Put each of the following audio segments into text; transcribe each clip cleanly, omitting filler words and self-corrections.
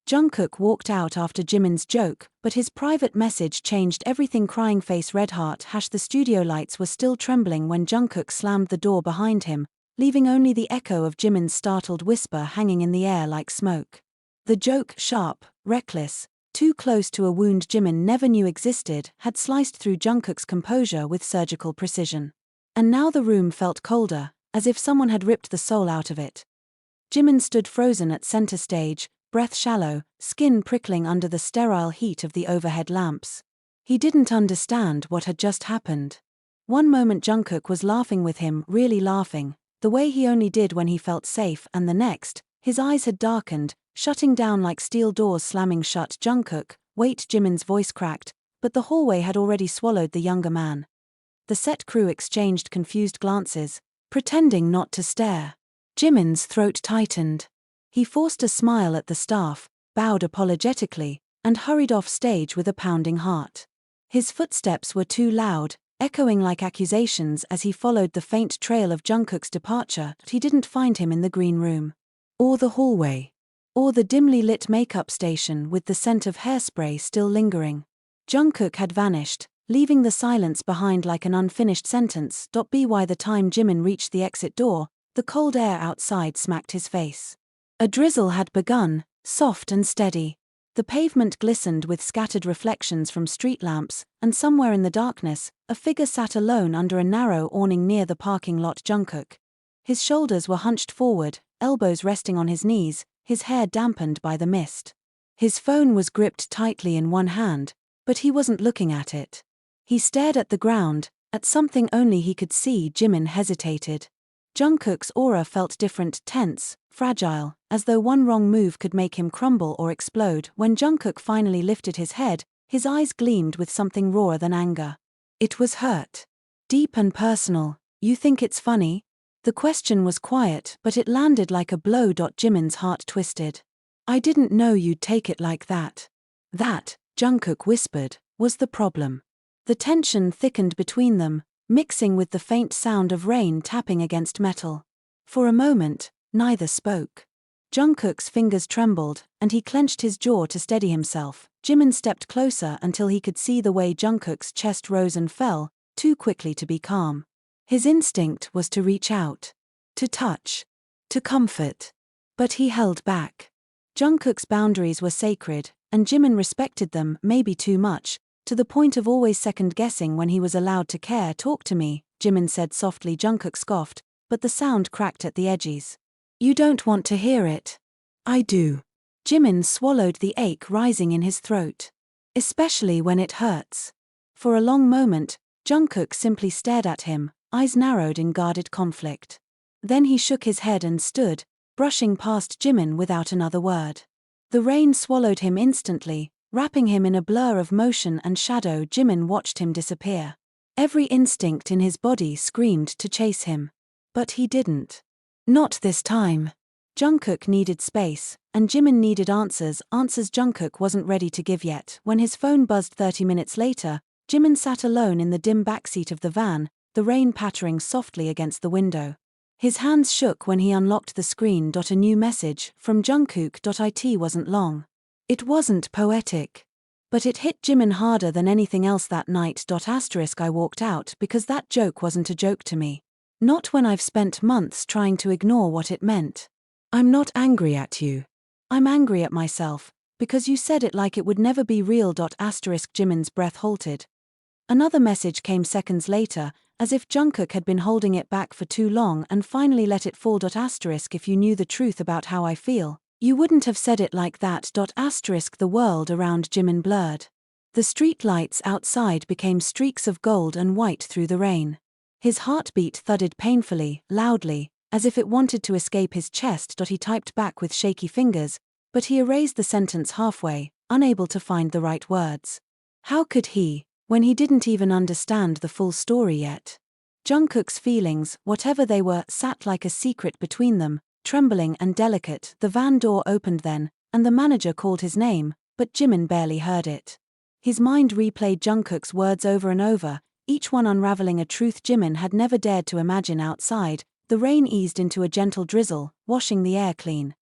Jungkook walked out after Jimin's joke, but his private message changed everything. Crying face red heart # the studio lights were still trembling when Jungkook slammed the door behind him, leaving only the echo of Jimin's startled whisper hanging in the air like smoke. The joke, sharp, reckless, too close to a wound Jimin never knew existed, had sliced through Jungkook's composure with surgical precision. And now the room felt colder, as if someone had ripped the soul out of it. Jimin stood frozen at center stage, breath shallow, skin prickling under the sterile heat of the overhead lamps. He didn't understand what had just happened. One moment Jungkook was laughing with him, really laughing, the way he only did when he felt safe, and the next, his eyes had darkened, shutting down like steel doors slamming shut. Jungkook, wait, Jimin's voice cracked, but the hallway had already swallowed the younger man. The set crew exchanged confused glances, pretending not to stare. Jimin's throat tightened. He forced a smile at the staff, bowed apologetically, and hurried off stage with a pounding heart. His footsteps were too loud, echoing like accusations as he followed the faint trail of Jungkook's departure. He didn't find him in the green room, or the hallway, or the dimly lit makeup station with the scent of hairspray still lingering. Jungkook had vanished, leaving the silence behind like an unfinished sentence. By the time Jimin reached the exit door, the cold air outside smacked his face. A drizzle had begun, soft and steady. The pavement glistened with scattered reflections from street lamps, and somewhere in the darkness, a figure sat alone under a narrow awning near the parking lot. Jungkook. His shoulders were hunched forward, elbows resting on his knees, his hair dampened by the mist. His phone was gripped tightly in one hand, but he wasn't looking at it. He stared at the ground, at something only he could see. Jimin hesitated. Jungkook's aura felt different, tense, fragile, as though one wrong move could make him crumble or explode. When Jungkook finally lifted his head, his eyes gleamed with something rawer than anger. It was hurt. Deep and personal. You think it's funny? The question was quiet, but it landed like a blow. Jimin's heart twisted. I didn't know you'd take it like that. That, Jungkook whispered, was the problem. The tension thickened between them, mixing with the faint sound of rain tapping against metal. For a moment, neither spoke. Jungkook's fingers trembled, and he clenched his jaw to steady himself. Jimin stepped closer until he could see the way Jungkook's chest rose and fell, too quickly to be calm. His instinct was to reach out. To touch. To comfort. But he held back. Jungkook's boundaries were sacred, and Jimin respected them, maybe too much, to the point of always second-guessing when he was allowed to care. Talk to me, Jimin said softly. Jungkook scoffed, but the sound cracked at the edges. You don't want to hear it. I do. Jimin swallowed the ache rising in his throat. Especially when it hurts. For a long moment, Jungkook simply stared at him, eyes narrowed in guarded conflict. Then he shook his head and stood, brushing past Jimin without another word. The rain swallowed him instantly, wrapping him in a blur of motion and shadow. Jimin watched him disappear. Every instinct in his body screamed to chase him. But he didn't. Not this time. Jungkook needed space, and Jimin needed answers Jungkook wasn't ready to give yet. When his phone buzzed 30 minutes later, Jimin sat alone in the dim backseat of the van, the rain pattering softly against the window. His hands shook when he unlocked the screen. A new message, from Jungkook. It wasn't long. It wasn't poetic. But it hit Jimin harder than anything else that night. I walked out because that joke wasn't a joke to me. Not when I've spent months trying to ignore what it meant. I'm not angry at you. I'm angry at myself, because you said it like it would never be real. Jimin's breath halted. Another message came seconds later, as if Jungkook had been holding it back for too long and finally let it fall. If you knew the truth about how I feel, you wouldn't have said it like that. The world around Jimin blurred. The street lights outside became streaks of gold and white through the rain. His heartbeat thudded painfully, loudly, as if it wanted to escape his chest. He typed back with shaky fingers, but he erased the sentence halfway, unable to find the right words. How could he, when he didn't even understand the full story yet? Jungkook's feelings, whatever they were, sat like a secret between them, trembling and delicate. The van door opened then, and the manager called his name, but Jimin barely heard it. His mind replayed Jungkook's words over and over, each one unraveling a truth Jimin had never dared to imagine. Outside, the rain eased into a gentle drizzle, washing the air clean.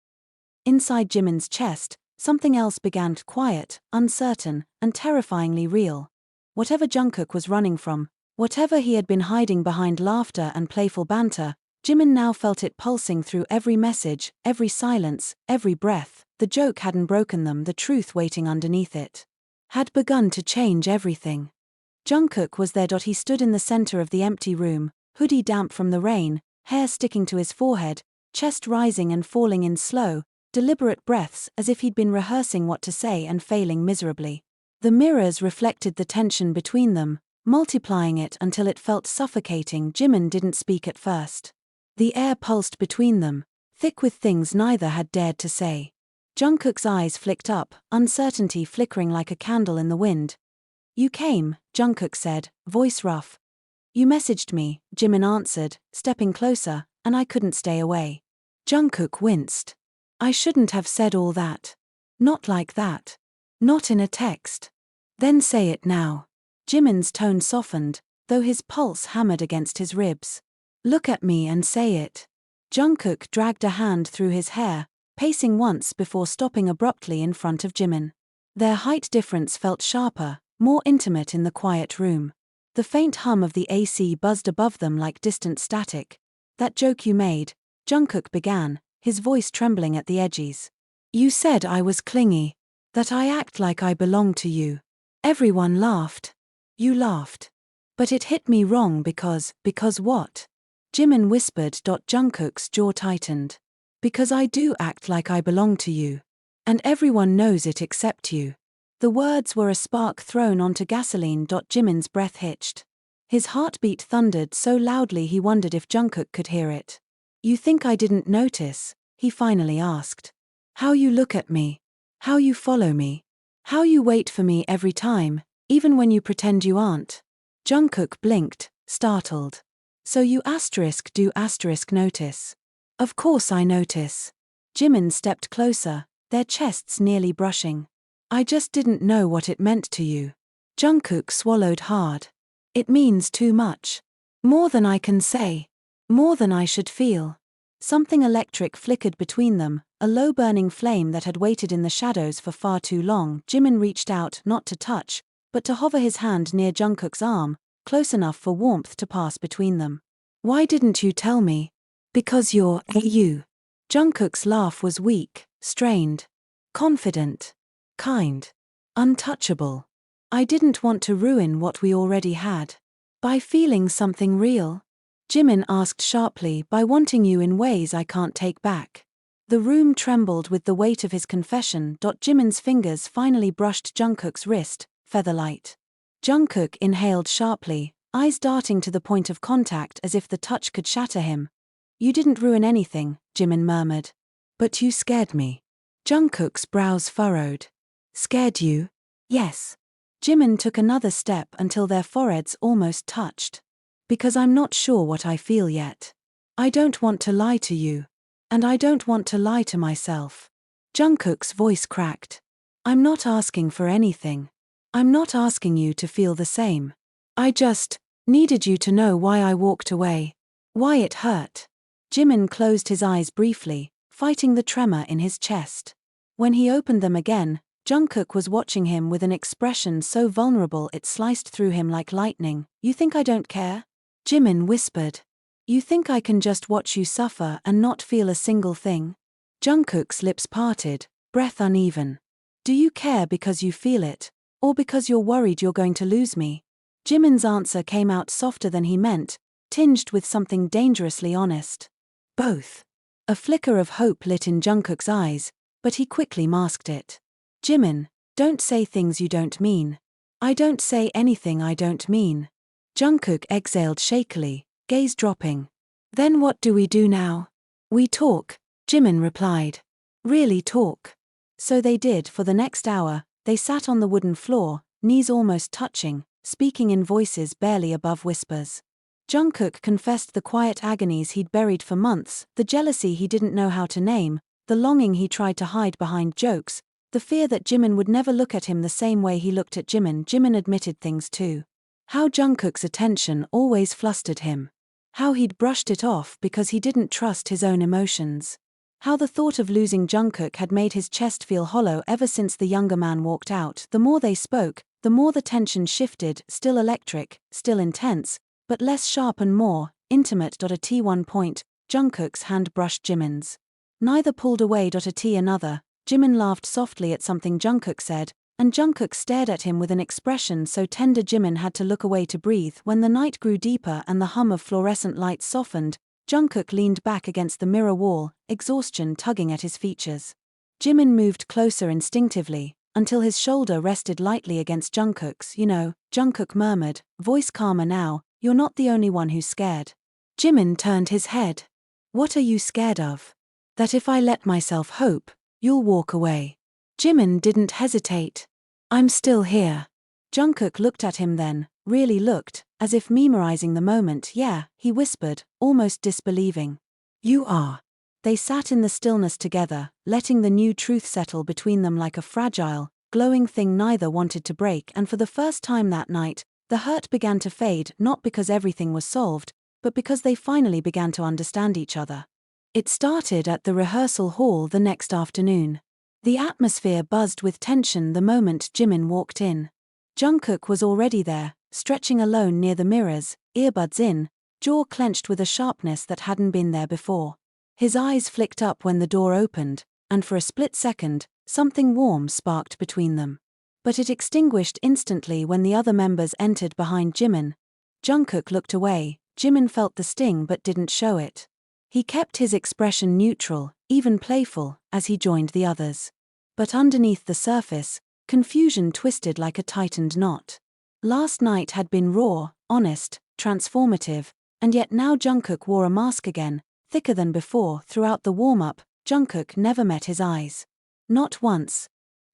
Inside Jimin's chest, Something else began, quiet, uncertain, and terrifyingly real. Whatever Jungkook was running from, whatever he had been hiding behind laughter and playful banter, Jimin now felt it pulsing through every message, every silence, every breath. The joke hadn't broken them, the truth waiting underneath it had begun to change everything. Jungkook was there. He stood in the center of the empty room, hoodie damp from the rain, hair sticking to his forehead, chest rising and falling in slow, deliberate breaths as if he'd been rehearsing what to say and failing miserably. The mirrors reflected the tension between them, multiplying it until it felt suffocating. Jimin didn't speak at first. The air pulsed between them, thick with things neither had dared to say. Jungkook's eyes flicked up, uncertainty flickering like a candle in the wind. "You came," Jungkook said, voice rough. "You messaged me," Jimin answered, stepping closer, "and I couldn't stay away." Jungkook winced. "I shouldn't have said all that. Not like that. Not in a text." "Then say it now." Jimin's tone softened, though his pulse hammered against his ribs. "Look at me and say it." Jungkook dragged a hand through his hair, pacing once before stopping abruptly in front of Jimin. Their height difference felt sharper, more intimate in the quiet room. The faint hum of the AC buzzed above them like distant static. "That joke you made," Jungkook began, his voice trembling at the edges. "You said I was clingy. That I act like I belong to you. Everyone laughed. You laughed. But it hit me wrong because what?" Jimin whispered. Jungkook's jaw tightened. "Because I do act like I belong to you. And everyone knows it except you." The words were a spark thrown onto gasoline. Jimin's breath hitched. His heartbeat thundered so loudly he wondered if Jungkook could hear it. "You think I didn't notice?" he finally asked. "How you look at me. How you follow me. How you wait for me every time, even when you pretend you aren't." Jungkook blinked, startled. "So you do notice?" "Of course I notice." Jimin stepped closer, their chests nearly brushing. "I just didn't know what it meant to you." Jungkook swallowed hard. "It means too much. More than I can say. More than I should feel." Something electric flickered between them, a low burning flame that had waited in the shadows for far too long. Jimin reached out, not to touch, but to hover his hand near Jungkook's arm, close enough for warmth to pass between them. "Why didn't you tell me?" "Because you're you." Jungkook's laugh was weak, strained. "Confident. Kind. Untouchable. I didn't want to ruin what we already had." "By feeling something real?" Jimin asked sharply. "By wanting you in ways I can't take back." The room trembled with the weight of his confession. Jimin's fingers finally brushed Jungkook's wrist, featherlight. Jungkook inhaled sharply, eyes darting to the point of contact as if the touch could shatter him. "You didn't ruin anything," Jimin murmured. "But you scared me." Jungkook's brows furrowed. "Scared you?" "Yes." Jimin took another step until their foreheads almost touched. "Because I'm not sure what I feel yet. I don't want to lie to you. And I don't want to lie to myself." Jungkook's voice cracked. "I'm not asking for anything. I'm not asking you to feel the same. I just needed you to know why I walked away. Why it hurt." Jimin closed his eyes briefly, fighting the tremor in his chest. When he opened them again, Jungkook was watching him with an expression so vulnerable it sliced through him like lightning. "You think I don't care?" Jimin whispered. "You think I can just watch you suffer and not feel a single thing?" Jungkook's lips parted, breath uneven. "Do you care because you feel it, or because you're worried you're going to lose me?" Jimin's answer came out softer than he meant, tinged with something dangerously honest. "Both." A flicker of hope lit in Jungkook's eyes, but he quickly masked it. "Jimin, don't say things you don't mean." "I don't say anything I don't mean." Jungkook exhaled shakily, gaze dropping. "Then what do we do now?" "We talk," Jimin replied. "Really talk." So they did. For the next hour, they sat on the wooden floor, knees almost touching, speaking in voices barely above whispers. Jungkook confessed the quiet agonies he'd buried for months, the jealousy he didn't know how to name, the longing he tried to hide behind jokes, the fear that Jimin would never look at him the same way he looked at Jimin. Jimin admitted things too. How Jungkook's attention always flustered him. How he'd brushed it off because he didn't trust his own emotions. How the thought of losing Jungkook had made his chest feel hollow ever since the younger man walked out. The more they spoke, the more the tension shifted, still electric, still intense, but less sharp and more intimate. At one point, Jungkook's hand brushed Jimin's. Neither pulled away. At another, Jimin laughed softly at something Jungkook said, and Jungkook stared at him with an expression so tender Jimin had to look away to breathe. When the night grew deeper and the hum of fluorescent lights softened, Jungkook leaned back against the mirror wall, exhaustion tugging at his features. Jimin moved closer instinctively, until his shoulder rested lightly against Jungkook's. You know, Jungkook murmured, voice calmer now, you're not the only one who's scared. Jimin turned his head. What are you scared of? That if I let myself hope, you'll walk away. Jimin didn't hesitate. I'm still here. Jungkook looked at him then, really looked, as if memorizing the moment. Yeah, he whispered, almost disbelieving. You are. They sat in the stillness together, letting the new truth settle between them like a fragile, glowing thing neither wanted to break. And for the first time that night, the hurt began to fade, not because everything was solved, but because they finally began to understand each other. It started at the rehearsal hall the next afternoon. The atmosphere buzzed with tension the moment Jimin walked in. Jungkook was already there, stretching alone near the mirrors, earbuds in, jaw clenched with a sharpness that hadn't been there before. His eyes flicked up when the door opened, and for a split second, something warm sparked between them. But it extinguished instantly when the other members entered behind Jimin. Jungkook looked away. Jimin felt the sting but didn't show it. He kept his expression neutral, even playful, as he joined the others. But underneath the surface, confusion twisted like a tightened knot. Last night had been raw, honest, transformative, and yet now Jungkook wore a mask again, thicker than before. Throughout the warm-up, Jungkook never met his eyes. Not once.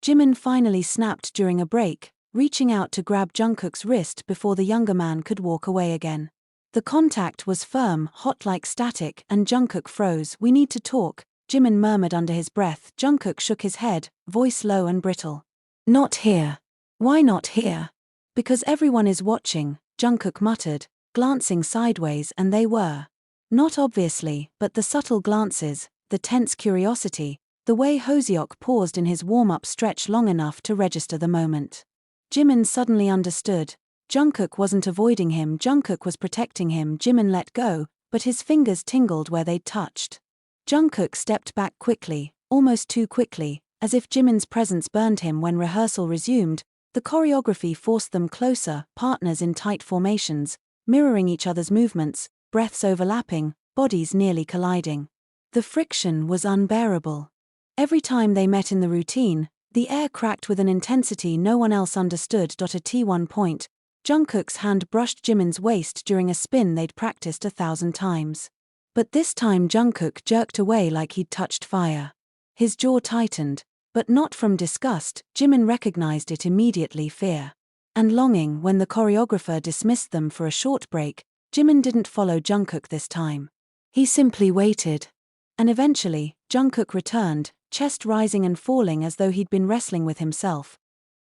Jimin finally snapped during a break, reaching out to grab Jungkook's wrist before the younger man could walk away again. The contact was firm, hot like static, and Jungkook froze. We need to talk, Jimin murmured under his breath. Jungkook shook his head, voice low and brittle. Not here. Why not here? Because everyone is watching, Jungkook muttered, glancing sideways, and they were. Not obviously, but the subtle glances, the tense curiosity, the way Hoseok paused in his warm-up stretch long enough to register the moment. Jimin suddenly understood. Jungkook wasn't avoiding him, Jungkook was protecting him. Jimin let go, but his fingers tingled where they'd touched. Jungkook stepped back quickly, almost too quickly, as if Jimin's presence burned him. When rehearsal resumed, the choreography forced them closer, partners in tight formations, mirroring each other's movements, breaths overlapping, bodies nearly colliding. The friction was unbearable. Every time they met in the routine, the air cracked with an intensity no one else understood. At one point, Jungkook's hand brushed Jimin's waist during a spin they'd practiced 1,000 times. But this time Jungkook jerked away like he'd touched fire. His jaw tightened, but not from disgust. Jimin recognized it immediately: fear. And longing. When the choreographer dismissed them for a short break, Jimin didn't follow Jungkook this time. He simply waited. And eventually, Jungkook returned, chest rising and falling as though he'd been wrestling with himself.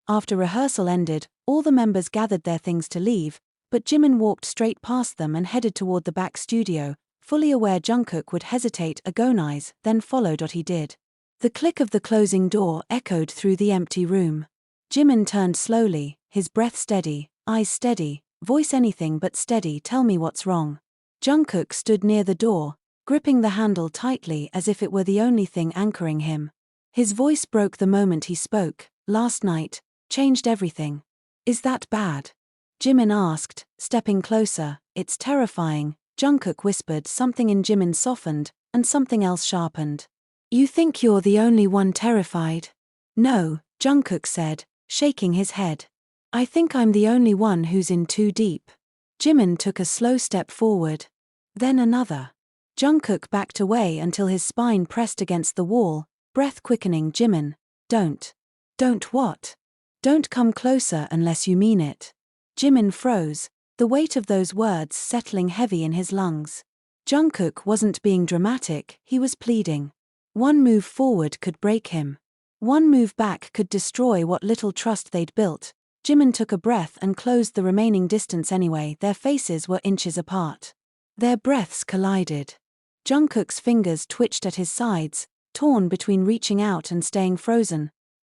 After rehearsal ended, all the members gathered their things to leave, but Jimin walked straight past them and headed toward the back studio, fully aware Jungkook would hesitate, agonize, then followed. He did. The click of the closing door echoed through the empty room. Jimin turned slowly, his breath steady, eyes steady, voice anything but steady. Tell me what's wrong. Jungkook stood near the door, gripping the handle tightly as if it were the only thing anchoring him. His voice broke the moment he spoke. Last night changed everything. Is that bad? Jimin asked, stepping closer. It's terrifying, Jungkook whispered. Something in Jimin softened, and something else sharpened. You think you're the only one terrified? No, Jungkook said, shaking his head. I think I'm the only one who's in too deep. Jimin took a slow step forward. Then another. Jungkook backed away until his spine pressed against the wall, breath quickening. Jimin, don't. Don't what? Don't come closer unless you mean it. Jimin froze, the weight of those words settling heavy in his lungs. Jungkook wasn't being dramatic, he was pleading. One move forward could break him. One move back could destroy what little trust they'd built. Jimin took a breath and closed the remaining distance anyway. Their faces were inches apart. Their breaths collided. Jungkook's fingers twitched at his sides, torn between reaching out and staying frozen.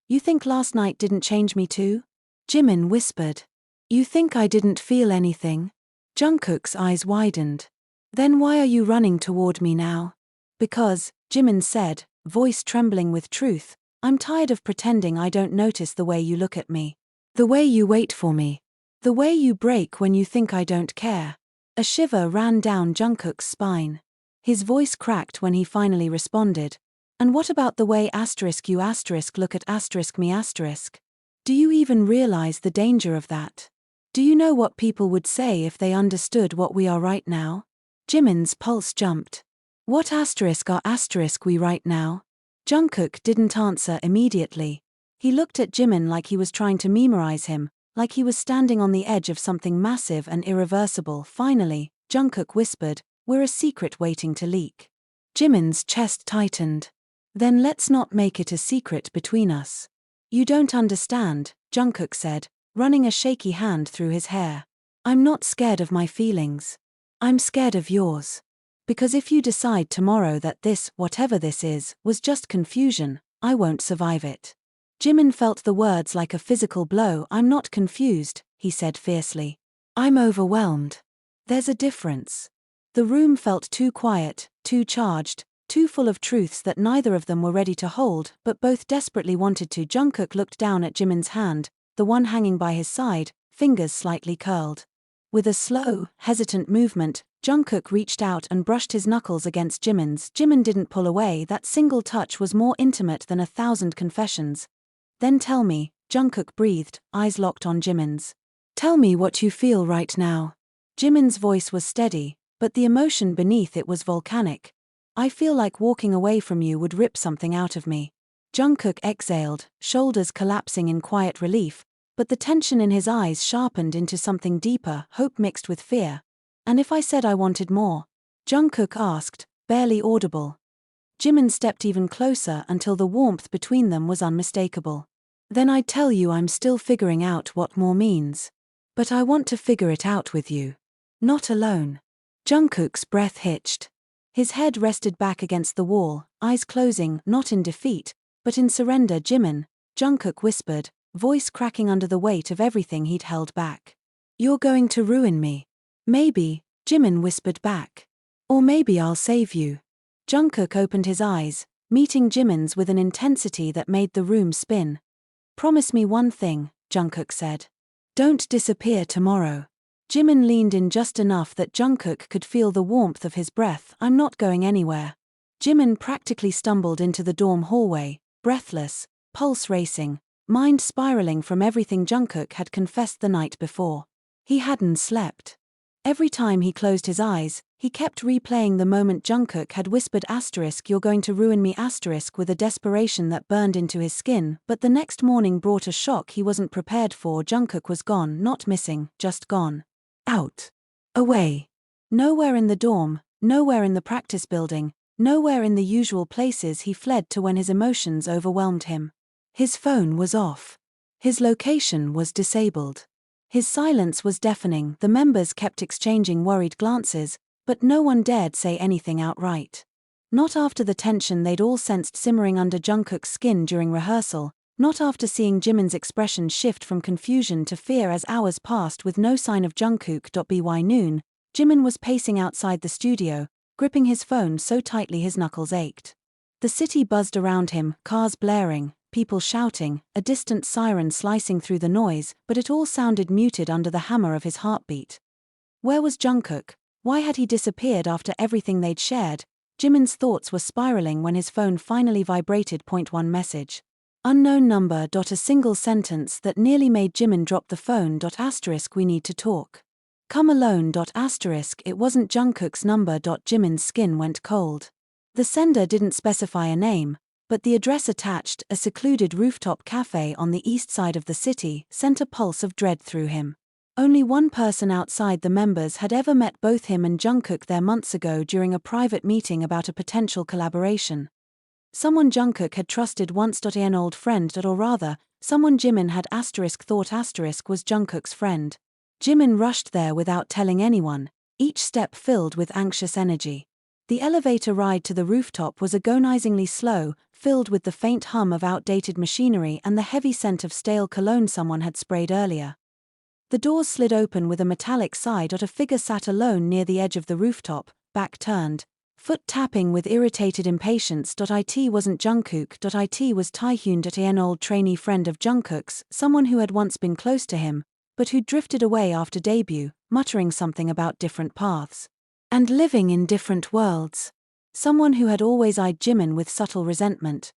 You think last night didn't change me too? Jimin whispered. You think I didn't feel anything? Jungkook's eyes widened. Then why are you running toward me now? Because, Jimin said, voice trembling with truth, I'm tired of pretending I don't notice the way you look at me. The way you wait for me. The way you break when you think I don't care. A shiver ran down Jungkook's spine. His voice cracked when he finally responded. And what about the way you look at me ? Do you even realize the danger of that? Do you know what people would say if they understood what we are right now? Jimin's pulse jumped. What are we right now? Jungkook didn't answer immediately. He looked at Jimin like he was trying to memorize him, like he was standing on the edge of something massive and irreversible. Finally, Jungkook whispered, we're a secret waiting to leak. Jimin's chest tightened. Then let's not make it a secret between us. You don't understand, Jungkook said, running a shaky hand through his hair. I'm not scared of my feelings. I'm scared of yours. Because if you decide tomorrow that this, whatever this is, was just confusion, I won't survive it. Jimin felt the words like a physical blow. I'm not confused, he said fiercely. I'm overwhelmed. There's a difference. The room felt too quiet, too charged, too full of truths that neither of them were ready to hold, but both desperately wanted to. Jungkook looked down at Jimin's hand, the one hanging by his side, fingers slightly curled. With a slow, hesitant movement, Jungkook reached out and brushed his knuckles against Jimin's. Jimin didn't pull away. That single touch was more intimate than 1,000 confessions. Then tell me, Jungkook breathed, eyes locked on Jimin's. Tell me what you feel right now. Jimin's voice was steady, but the emotion beneath it was volcanic. I feel like walking away from you would rip something out of me. Jungkook exhaled, shoulders collapsing in quiet relief, but the tension in his eyes sharpened into something deeper, hope mixed with fear. And if I said I wanted more? Jungkook asked, barely audible. Jimin stepped even closer until the warmth between them was unmistakable. Then I'd tell you I'm still figuring out what more means. But I want to figure it out with you. Not alone. Jungkook's breath hitched. His head rested back against the wall, eyes closing, not in defeat, but in surrender. Jimin, Jungkook whispered, voice cracking under the weight of everything he'd held back. You're going to ruin me. Maybe, Jimin whispered back. Or maybe I'll save you. Jungkook opened his eyes, meeting Jimin's with an intensity that made the room spin. Promise me one thing, Jungkook said. Don't disappear tomorrow. Jimin leaned in just enough that Jungkook could feel the warmth of his breath. I'm not going anywhere. Jimin practically stumbled into the dorm hallway, breathless, pulse racing, mind spiraling from everything Jungkook had confessed the night before. He hadn't slept. Every time he closed his eyes, he kept replaying the moment Jungkook had whispered you're going to ruin me with a desperation that burned into his skin, but the next morning brought a shock he wasn't prepared for. Jungkook was gone, not missing, just gone. Out. Away. Nowhere in the dorm, nowhere in the practice building, nowhere in the usual places he fled to when his emotions overwhelmed him. His phone was off. His location was disabled. His silence was deafening. The members kept exchanging worried glances, but no one dared say anything outright. Not after the tension they'd all sensed simmering under Jungkook's skin during rehearsal, not after seeing Jimin's expression shift from confusion to fear as hours passed with no sign of Jungkook. By noon, Jimin was pacing outside the studio, gripping his phone so tightly his knuckles ached. The city buzzed around him, cars blaring, people shouting, a distant siren slicing through the noise, but it all sounded muted under the hammer of his heartbeat. Where was Jungkook? Why had he disappeared after everything they'd shared? Jimin's thoughts were spiraling when his phone finally vibrated. One message. Unknown number. A single sentence that nearly made Jimin drop the phone. We need to talk. Come alone. It wasn't Jungkook's number. Jimin's skin went cold. The sender didn't specify a name, but the address attached, a secluded rooftop cafe on the east side of the city, sent a pulse of dread through him. Only one person outside the members had ever met both him and Jungkook there months ago during a private meeting about a potential collaboration. Someone Jungkook had trusted once. An old friend. Or rather, someone Jimin had thought was Jungkook's friend. Jimin rushed there without telling anyone, each step filled with anxious energy. The elevator ride to the rooftop was agonizingly slow, filled with the faint hum of outdated machinery and the heavy scent of stale cologne someone had sprayed earlier. The doors slid open with a metallic sigh. A figure sat alone near the edge of the rooftop, back turned, foot tapping with irritated impatience. It wasn't Jungkook. It was taehyung, an old trainee friend of Jungkook's, someone who had once been close to him, but who drifted away after debut, muttering something about different paths and living in different worlds. Someone who had always eyed Jimin with subtle resentment.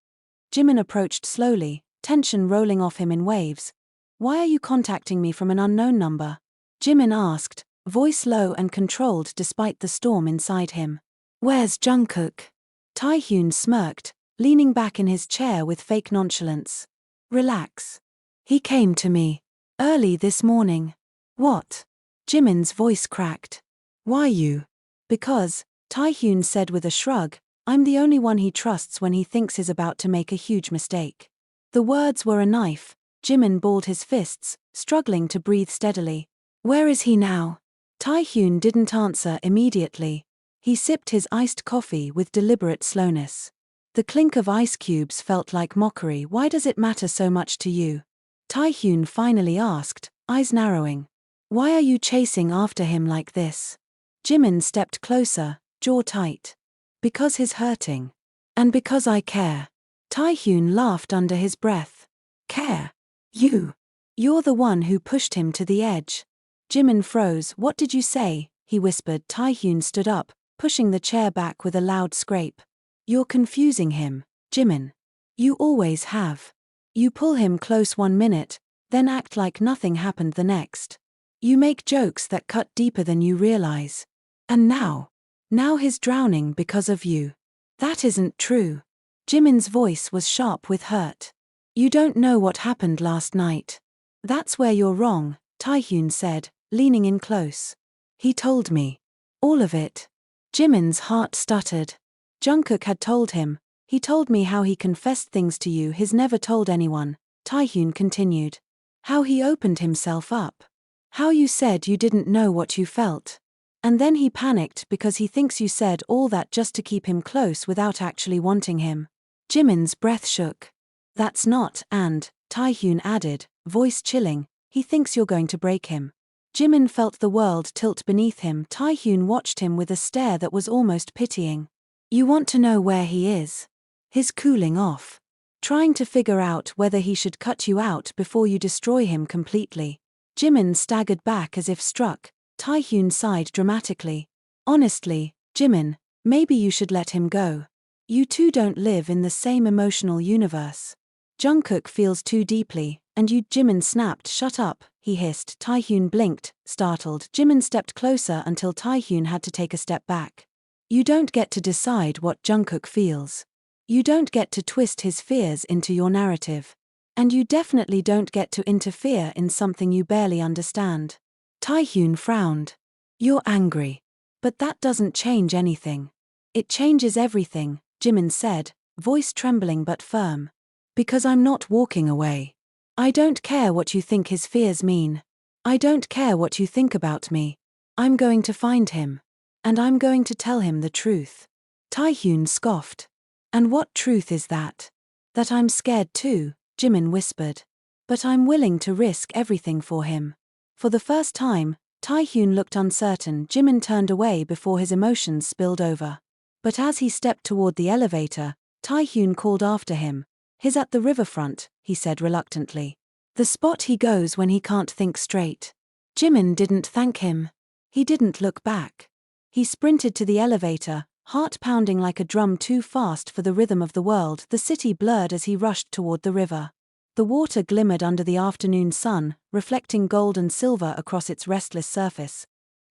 Jimin approached slowly, tension rolling off him in waves. "Why are you contacting me from an unknown number?" Jimin asked, voice low and controlled despite the storm inside him. "Where's Jungkook?" Taehyung smirked, leaning back in his chair with fake nonchalance. "Relax. He came to me early this morning." "What?" Jimin's voice cracked. "Why you?" "Because," Taehyung said with a shrug, "I'm the only one he trusts when he thinks he's about to make a huge mistake." The words were a knife. Jimin balled his fists, struggling to breathe steadily. "Where is he now?" Taehyung didn't answer immediately. He sipped his iced coffee with deliberate slowness. The clink of ice cubes felt like mockery. "Why does it matter so much to you?" Taehyung finally asked, eyes narrowing. "Why are you chasing after him like this?" Jimin stepped closer, jaw tight. "Because he's hurting. And because I care." Taehyung laughed under his breath. "Care? You? You're the one who pushed him to the edge." Jimin froze. "What did you say?" he whispered. Taehyung stood up, pushing the chair back with a loud scrape. "You're confusing him, Jimin. You always have. You pull him close 1 minute, then act like nothing happened the next. You make jokes that cut deeper than you realize. And now he's drowning because of you." "That isn't true." Jimin's voice was sharp with hurt. "You don't know what happened last night." "That's where you're wrong," Taehyung said, leaning in close. "He told me. All of it." Jimin's heart stuttered. "Jungkook had told him. He told me how he confessed things to you he's never told anyone," Taehyung continued. "How he opened himself up. How you said you didn't know what you felt. And then he panicked because he thinks you said all that just to keep him close without actually wanting him." Jimin's breath shook. "That's not, and," Taehyung added, voice chilling, "he thinks you're going to break him." Jimin felt the world tilt beneath him. Taehyung watched him with a stare that was almost pitying. "You want to know where he is? He's cooling off. Trying to figure out whether he should cut you out before you destroy him completely." Jimin staggered back as if struck. Taehyung sighed dramatically. "Honestly, Jimin, maybe you should let him go. You two don't live in the same emotional universe. Jungkook feels too deeply, and you." Jimin snapped. "Shut up," he hissed. Taehyung blinked, startled. Jimin stepped closer until Taehyung had to take a step back. "You don't get to decide what Jungkook feels. You don't get to twist his fears into your narrative. And you definitely don't get to interfere in something you barely understand." Taehyung frowned. "You're angry. But that doesn't change anything." "It changes everything," Jimin said, voice trembling but firm. "Because I'm not walking away. I don't care what you think his fears mean. I don't care what you think about me. I'm going to find him. And I'm going to tell him the truth." Taehyung scoffed. "And what truth is that?" "That I'm scared too," Jimin whispered. "But I'm willing to risk everything for him." For the first time, Taehyung looked uncertain. Jimin turned away before his emotions spilled over. But as he stepped toward the elevator, Taehyung called after him. "He's at the riverfront," he said reluctantly. "The spot he goes when he can't think straight." Jimin didn't thank him. He didn't look back. He sprinted to the elevator, heart pounding like a drum too fast for the rhythm of the world. The city blurred as he rushed toward the river. The water glimmered under the afternoon sun, reflecting gold and silver across its restless surface.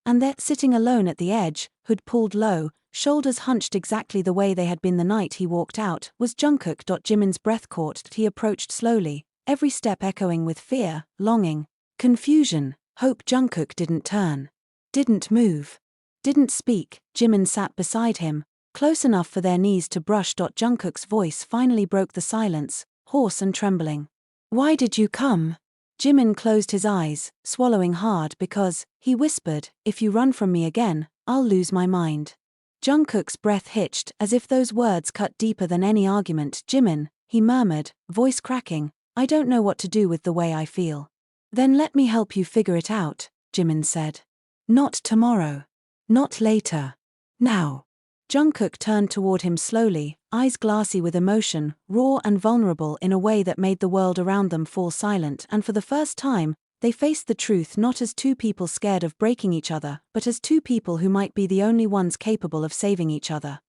And there, sitting alone at the edge, hood pulled low, shoulders hunched exactly the way they had been the night he walked out, was Jungkook. Jimin's breath caught. He approached slowly, every step echoing with fear, longing, confusion, hope. Jungkook didn't turn. Didn't move. Didn't speak. Jimin sat beside him, close enough for their knees to brush. Jungkook's voice finally broke the silence, hoarse and trembling. "Why did you come?" Jimin closed his eyes, swallowing hard. "Because," he whispered, "if you run from me again, I'll lose my mind." Jungkook's breath hitched as if those words cut deeper than any argument. Jimin, he murmured, voice cracking, I don't know what to do with the way I feel. Then let me help you figure it out, Jimin said. Not tomorrow. Not later. Now. Jungkook turned toward him slowly, eyes glassy with emotion, raw and vulnerable in a way that made the world around them fall silent, and for the first time, they faced the truth not as two people scared of breaking each other, but as two people who might be the only ones capable of saving each other.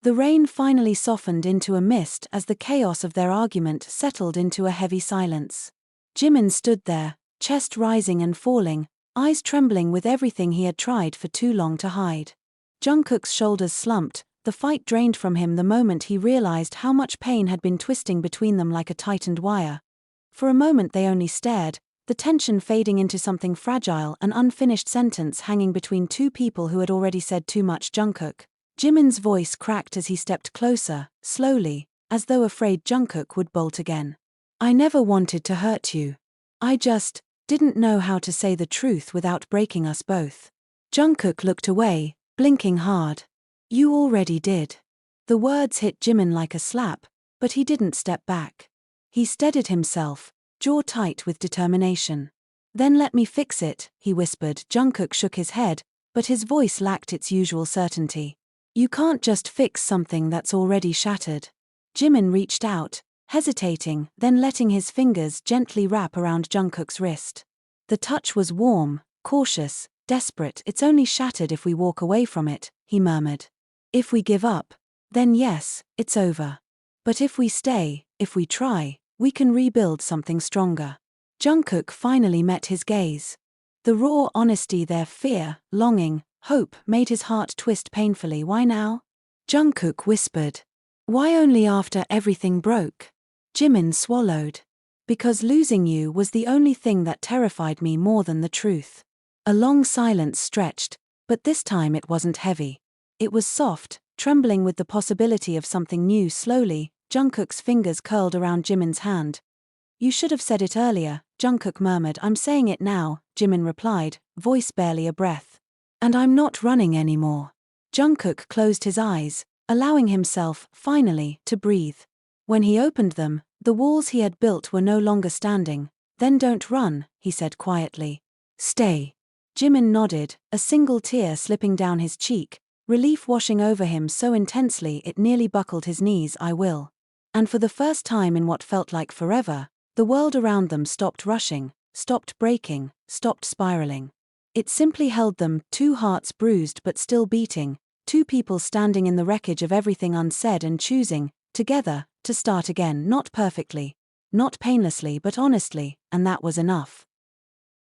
The rain finally softened into a mist as the chaos of their argument settled into a heavy silence. Jimin stood there, chest rising and falling, eyes trembling with everything he had tried for too long to hide. Jungkook's shoulders slumped, the fight drained from him the moment he realized how much pain had been twisting between them like a tightened wire. For a moment they only stared, the tension fading into something fragile, an unfinished sentence hanging between two people who had already said too much. Jungkook. Jimin's voice cracked as he stepped closer, slowly, as though afraid Jungkook would bolt again. I never wanted to hurt you. I just didn't know how to say the truth without breaking us both. Jungkook looked away, blinking hard. You already did. The words hit Jimin like a slap, but he didn't step back. He steadied himself, jaw tight with determination. Then let me fix it, he whispered. Jungkook shook his head, but his voice lacked its usual certainty. You can't just fix something that's already shattered. Jimin reached out, hesitating, then letting his fingers gently wrap around Jungkook's wrist. The touch was warm, cautious, desperate. It's only shattered if we walk away from it, he murmured. If we give up, then yes, it's over. But if we stay, if we try, we can rebuild something stronger. Jungkook finally met his gaze. The raw honesty there, fear, longing, hope, made his heart twist painfully. Why now? Jungkook whispered. Why only after everything broke? Jimin swallowed. Because losing you was the only thing that terrified me more than the truth. A long silence stretched, but this time it wasn't heavy. It was soft, trembling with the possibility of something new. Slowly, Jungkook's fingers curled around Jimin's hand. You should have said it earlier, Jungkook murmured. I'm saying it now, Jimin replied, voice barely a breath. And I'm not running anymore. Jungkook closed his eyes, allowing himself, finally, to breathe. When he opened them, the walls he had built were no longer standing. Then don't run, he said quietly. Stay. Jimin nodded, a single tear slipping down his cheek, relief washing over him so intensely it nearly buckled his knees. I will. And for the first time in what felt like forever, the world around them stopped rushing, stopped breaking, stopped spiraling. It simply held them, two hearts bruised but still beating, two people standing in the wreckage of everything unsaid and choosing, together, to start again, not perfectly, not painlessly but honestly, and that was enough.